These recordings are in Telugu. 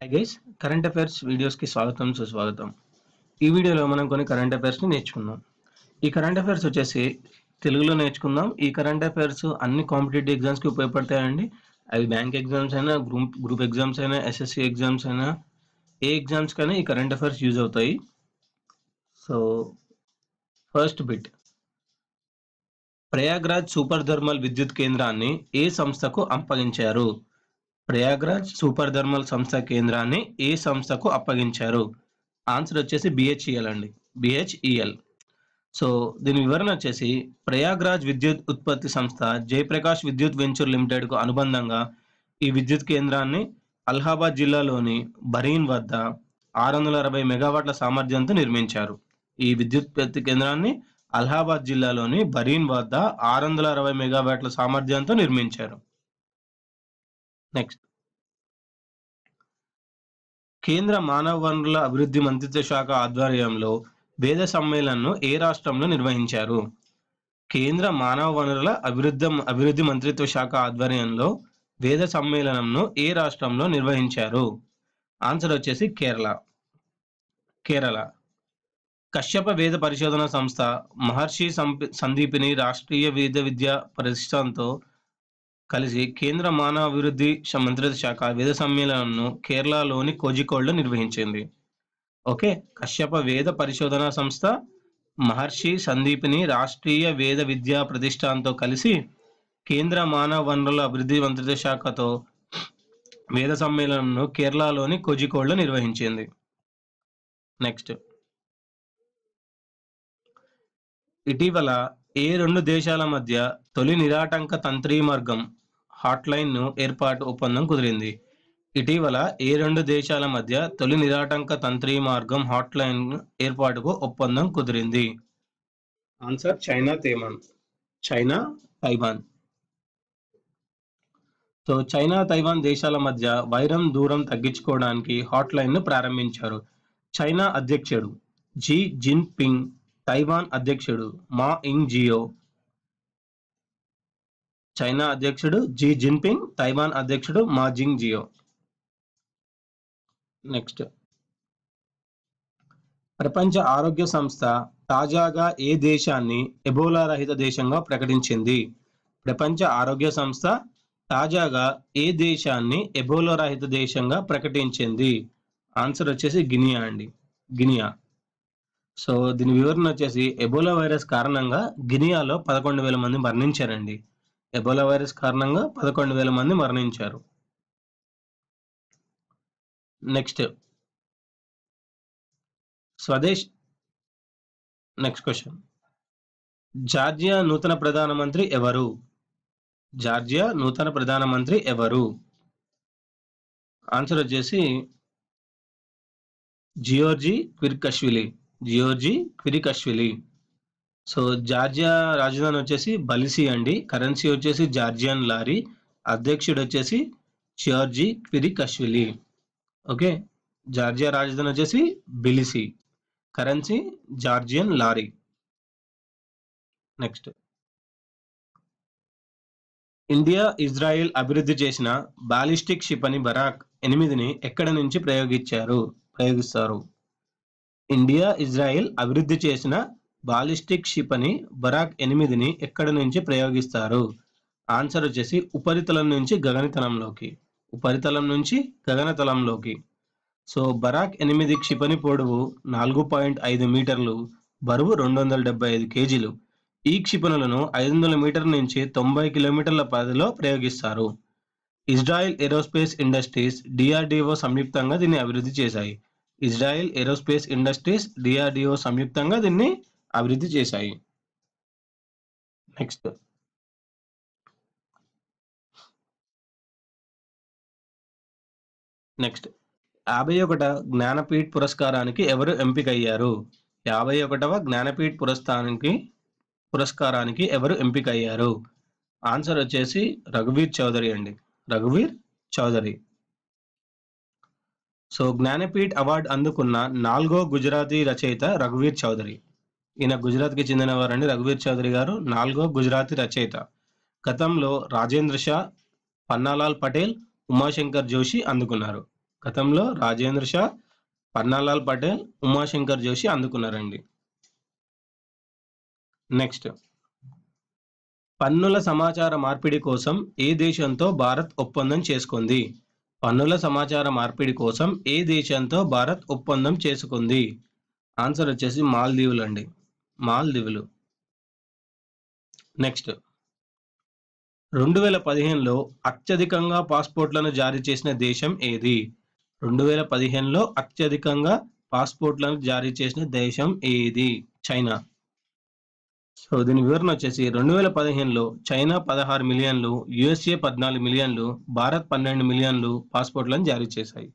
హాయ్ గైస్, కరెంట్ అఫైర్స్ వీడియోస్కి స్వాగతం సుస్వాగతం. ఈ వీడియోలో మనం కొన్ని కరెంట్ అఫైర్స్ని నేర్చుకుందాం. ఈ కరెంట్ అఫైర్స్ వచ్చేసి తెలుగులో నేర్చుకుందాం. ఈ కరెంట్ అఫైర్స్ అన్ని కాంపిటేటివ్ ఎగ్జామ్స్కి ఉపయోగపడతాయండి. అవి బ్యాంక్ ఎగ్జామ్స్ అయినా, గ్రూప్ ఎగ్జామ్స్ అయినా, ఎస్ఎస్సి ఎగ్జామ్స్ అయినా, ఏ ఎగ్జామ్స్కైనా ఈ కరెంట్ అఫైర్స్ యూజ్ అవుతాయి. So first bit, Prayagraj super thermal విద్యుత్ కేంద్రాన్ని ఏ సంస్థకు అప్పగించారు? ప్రయాగ్రాజ్ సూపర్ థర్మల్ సంస్థ కేంద్రాన్ని ఏ సంస్థకు అప్పగించారు? ఆన్సర్ వచ్చేసి బిహెచ్ఈఎల్ అండి, బిహెచ్ఈఎల్. సో దీని వివరణ వచ్చేసి, ప్రయాగ్రాజ్ విద్యుత్ ఉత్పత్తి సంస్థ జయప్రకాష్ విద్యుత్ వెంచర్ లిమిటెడ్కు అనుబంధంగా ఈ విద్యుత్ కేంద్రాన్ని అలహాబాద్ జిల్లాలోని బరీన్ వద్ద 660 మెగావాట్ల సామర్థ్యంతో నిర్మించారు. ఈ విద్యుత్పత్తి కేంద్రాన్ని అలహాబాద్ జిల్లాలోని బరీన్ వద్ద 660 మెగావాట్ల సామర్థ్యంతో నిర్మించారు. నెక్స్ట్, కేంద్ర మానవ వనరుల అభివృద్ధి మంత్రిత్వ శాఖ ఆధ్వర్యంలో వేద సమ్మేళనంను ఏ రాష్ట్రంలో నిర్వహించారు? కేంద్ర మానవ వనరుల అభివృద్ధి మంత్రిత్వ శాఖ ఆధ్వర్యంలో వేద సమ్మేళనంను ఏ రాష్ట్రంలో నిర్వహించారు? ఆన్సర్ వచ్చేసి కేరళ. కశ్యప వేద పరిశోధన సంస్థ మహర్షి సందీపిని రాష్ట్రీయ వేద విద్యా ప్రతిష్టాన్తో కలిసి కేంద్ర మానవ అభివృద్ధి మంత్రిత్వ శాఖ వేద సమ్మేళనంను కేరళలోని కోజికోడ్లో నిర్వహించింది. ఓకే, కశ్యప వేద పరిశోధన సంస్థ మహర్షి సందీపిని రాష్ట్రీయ వేద విద్యా ప్రతిష్టాన్తో కలిసి కేంద్ర మానవ వనరుల అభివృద్ధి మంత్రిత్వ శాఖతో వేద సమ్మేళనంను కేరళలోని కోజికోడ్లో నిర్వహించింది. నెక్స్ట్, ఇటీవల ఏ రెండు దేశాల మధ్య తొలి నిరాటంక తంత్రీ మార్గం హాట్లైన్ను ఏర్పాటు ఒప్పందం కుదిరింది? ఇటీవల ఏ రెండు దేశాల మధ్య తొలి నిరాటంక తంత్రీ మార్గం హాట్లైన్ ఏర్పాటుకు ఒప్పందం కుదిరింది? Answer China Taiwan. So China Taiwan దేశాల మధ్య వైరం దూరం తగ్గించుకోవడానికి హాట్లైన్ను ప్రారంభించారు. చైనా అధ్యక్షుడు జీ జిన్పింగ్, తైవాన్ అధ్యక్షుడు మా ఇంగ్ జియో. చైనా అధ్యక్షుడు జీ జిన్పింగ్, తైవాన్ అధ్యక్షుడు మా జింగ్ జియో. నెక్స్ట్, ప్రపంచ ఆరోగ్య సంస్థ తాజాగా ఏ దేశాన్ని ఎబోలా రహిత దేశంగా ప్రకటించింది? ప్రపంచ ఆరోగ్య సంస్థ తాజాగా ఏ దేశాన్ని ఎబోలా రహిత దేశంగా ప్రకటించింది? ఆన్సర్ వచ్చేసి గినియా. సో దీని వివరణ వచ్చేసి, ఎబోలా వైరస్ కారణంగా గినియాలో 11,000 మంది మరణించారండి. ఎబోలా వైరస్ కారణంగా 11,000 మంది మరణించారు. నెక్స్ట్ క్వశ్చన్, జార్జియా నూతన ప్రధానమంత్రి ఎవరు? ఆన్సర్ వచ్చేసి జియోర్జీ క్విరికష్విలి. సో జార్జియా రాజధాని వచ్చేసి బలిసి అండి. కరెన్సీ వచ్చేసి జార్జియన్ లారీ. అధ్యక్షుడు వచ్చేసి జియోర్జీ క్విరికష్విలి. ఓకే, జార్జియా రాజధాని వచ్చేసి Tbilisi, currency Georgian lari. Next, India Israel అభివృద్ధి చేసిన బాలిస్టిక్ క్షిపణి బరాక్ 8ని ఎక్కడి నుంచి ప్రయోగిస్తారు? ఇండియా ఇజ్రాయెల్ అభివృద్ధి చేసిన బాలిస్టిక్ క్షిపణి బరాక్ 8ని ఎక్కడి నుంచి ప్రయోగిస్తారు? ఆన్సర్ వచ్చేసి ఉపరితలం నుంచి గగనతలంలోకి. సో బరాక్ 8 క్షిపణి పొడవు 4.5 మీటర్లు, బరువు 275 కేజీలు. ఈ క్షిపణులను 500 మీటర్ల నుంచి 90 కిలోమీటర్ల పరిధిలో ప్రయోగిస్తారు. ఇజ్రాయెల్ ఏరోస్పేస్ ఇండస్ట్రీస్, డిఆర్డిఓ సంయుక్తంగా దీన్ని అభివృద్ధి చేశాయి. నెక్స్ట్, 51వ జ్ఞానపీఠ్ పురస్కారానికి ఎవరు ఎంపికయ్యారు? 51వ జ్ఞానపీఠ్ పురస్కారానికి ఎవరు ఎంపికయ్యారు? ఆన్సర్ వచ్చేసి రఘువీర్ చౌదరి. సో జ్ఞానపీఠ్ అవార్డు అందుకున్న 4వ గుజరాతీ రచయిత రఘువీర్ చౌదరి. ఈయన గుజరాత్కి చెందినవారండి. రఘువీర్ చౌదరి గారు 4వ గుజరాతీ రచయిత. గతంలో రాజేంద్ర షా, పన్నాలాల్ పటేల్, ఉమాశంకర్ జోషి అందుకున్నారు. గతంలో రాజేంద్ర షా, పన్నాలాల్ పటేల్, ఉమాశంకర్ జోషి అందుకున్నారండి. నెక్స్ట్, పన్నుల సమాచార మార్పిడి కోసం ఏ దేశంతో భారత్ ఒప్పందం చేసుకుంది? పన్నుల సమాచార మార్పిడి కోసం ఏ దేశంతో భారత్ ఒప్పందం చేసుకుంది? ఆన్సర్ వచ్చేసి మాల్దీవులు అండి. మాల్దీవులు. నెక్స్ట్, 2015లో అత్యధికంగా పాస్పోర్ట్లను జారీ చేసిన దేశం ఏది? 2015లో అత్యధికంగా పాస్పోర్ట్లను జారీ చేసిన దేశం ఏది? చైనా. సో దీని వివరణ వచ్చేసి 2015లో చైనా 16 మిలియన్లు, యుఎస్ఏ 14 మిలియన్లు, భారత్ 12 మిలియన్లు పాస్పోర్ట్లను జారీ చేశాయి.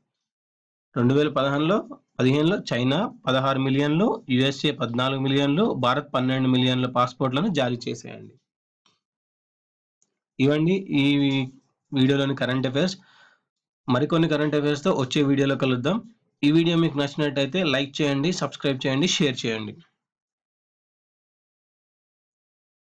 2015లో చైనా 16 మిలియన్లు, యుఎస్ఏ 14 మిలియన్లు, భారత్ 12 మిలియన్ల పాస్పోర్ట్లను జారీ చేశాయండి. ఇవండి ఈ వీడియోలోని కరెంట్ అఫైర్స్. మరికొన్ని కరెంట్ అఫైర్స్తో వచ్చే వీడియోలో కలుద్దాం. ఈ వీడియో మీకు నచ్చినట్టయితే లైక్ చేయండి, సబ్స్క్రైబ్ చేయండి, షేర్ చేయండి.